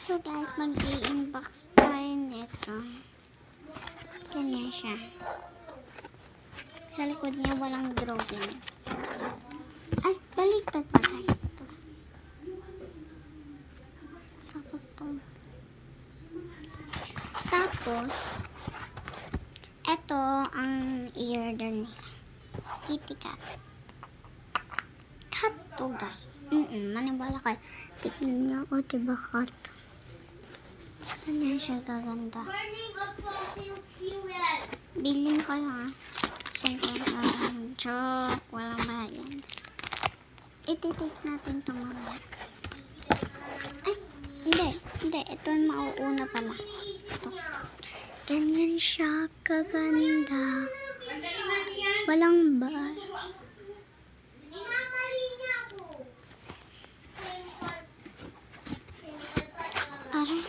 So guys, mag-i-unbox tayo nito. Ganyan siya. Sa likod niya walang drawing. Ay, baliktad pa guys ito. Tapos, ito ang i-order nila. Kitty cat. Cat to guys. Maniwala kayo. Tignan niyo. O, diba cat? Ganyan siya kaganda. Bilhin kayo ha. Siyempre, joke. Walang bayan. Iti-take natin ito mamaya. Ay, hindi. Ito yung mauuna pala. Ito. Ganyan siya kaganda. Walang bayan. Aray.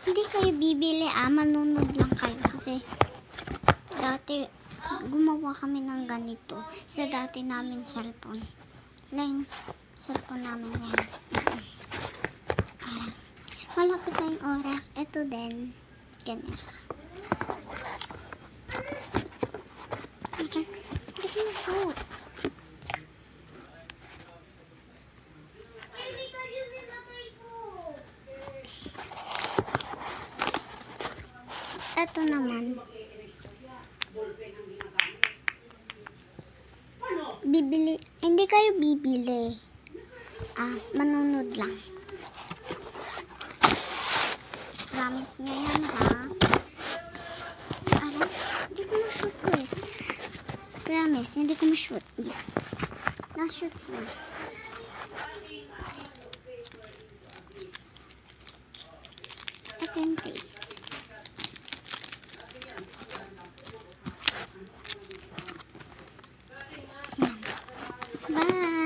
Hindi kayo bibili manunod lang kayo kasi dati gumawa kami ng ganito sa dati namin cellphone. Lang cellphone namin yan. Aray. Malapit na yung oras. Ito din. Ganyan. Aray. Hindi ko na-shoot. Ito naman. Bibili. Hindi kayo bibili. Manunod lang. Gamit ngayon ha. Aray, hindi ko ma-shoot guys. Promise, hindi ko ma-shoot. Yes. Na-shoot ko. Ito yung tape. Bye!